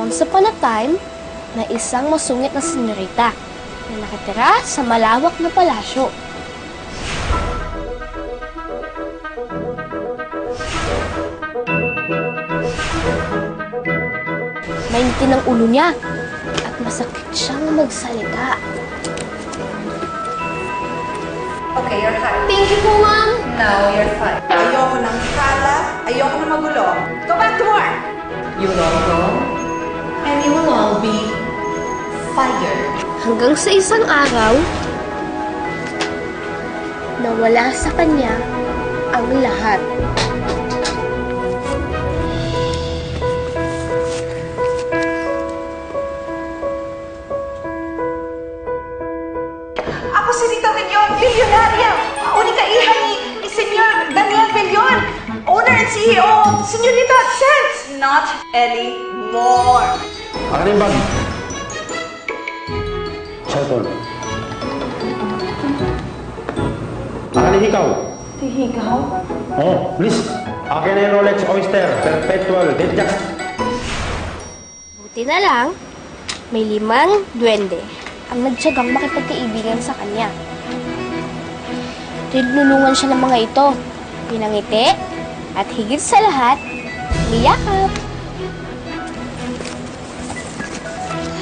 Once upon a time, na isang masungit na senyorita na nakatira sa malawak na palasyo. Mainit ang ulo niya at masakit siyang magsalita. Okay, you're fine. Thank you po, ma'am. Now you're fine. Ayoko ng kalat, ayoko ng magulo. Go back to work! You will all go, and you will all be fired. Hanggang sa isang araw, nawala sa kanya ang lahat. Ako si Rita Villion, bilyonarya! Unika iha ni Senyor Daniel Villion, owner and CEO of Señorita Sense! Not anymore! Akin yung bag. Cellphone. Akin yung hikaw. Hihigaw? Oh, please. Akin na yung Rolex Oyster Perpetual Dejack. Buti na lang, may 5 duwende ang nagtiyagang makipagkaibigan sa kanya. Tinulungan siya ng mga ito, pinangiti, at higit sa lahat, niyakap.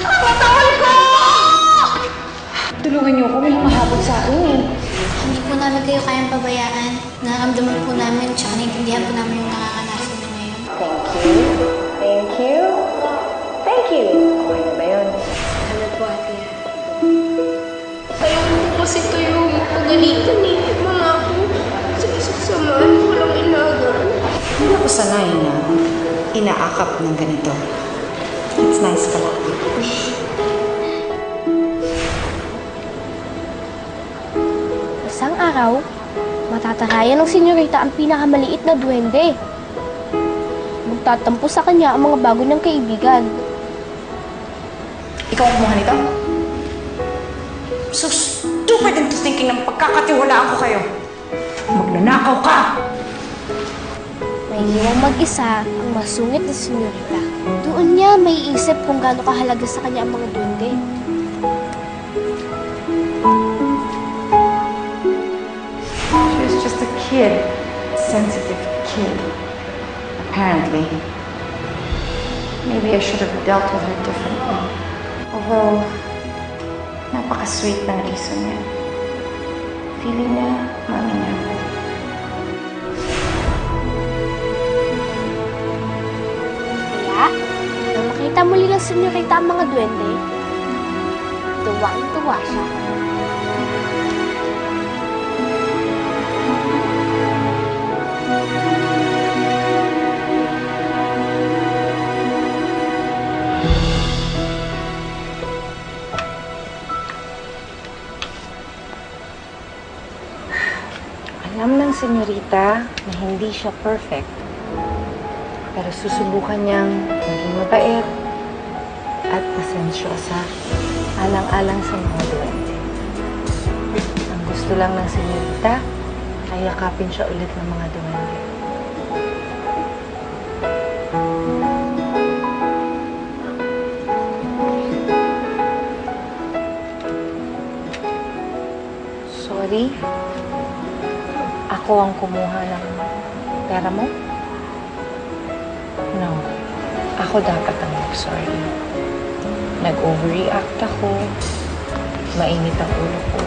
Patawal ko! Tulungan niyo ako, may mahabol sa akin eh. Hindi po namin kayo kayang pabayaan. Nararamdaman po namin, tsaka naiintindihan po namin yung nakakanasan niyo ngayon. Thank you. Thank you. Thank you. Okay na ba yun? Salamat po, ate. Ayaw ko kasi kayong pagalitan eh. Mga ako, sa isang samaan, walang ilagan. Hindi ako sanay na inaakap ng ganito. It's nice pala. Isang araw, matatarayan ng senyorita ang pinakamaliit na duwende. Magtatampo sa kanya ang mga bago niyang kaibigan. Ikaw ang kumuha nito? So stupid into thinking na pagkakatiwalaan ko kayo. Magnanakaw ka! May iwang mag-isa ang masungit na senyorita. Doon niya may isip kung gaano kahalaga sa kanya ang mga duwende. She was just a kid. Sensitive kid. Apparently. Maybe I should have dealt with her differently. Although, napaka-sweet ng reason niya. Feeling niya, mami niya. Kaya, nang makita muli ng senyorita ang mga duwende, tuwang-tuwa siya. Alam ng senyorita na hindi siya perfect. Pero susubukan niyang maging mabait at pasensyosa alang-alang sa mga duwende. Ang gusto lang ng senyorita ay yakapin siya ulit ng mga duwende. Sorry. Ako ang kumuha ng pera mo? No. Ako dapat ang mag-sorry. Nag-overreact ako. Mainit ang ulo ko.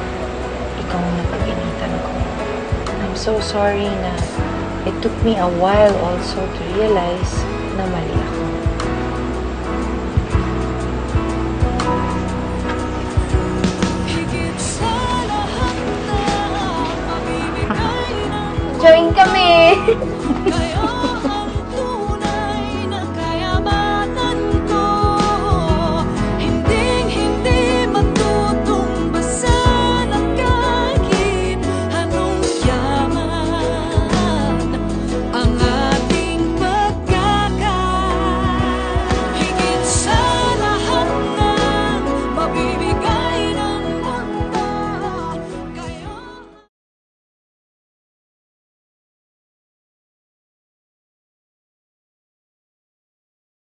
Ikaw ang napag-initan ko. I'm so sorry na it took me a while also to realize na mali ako.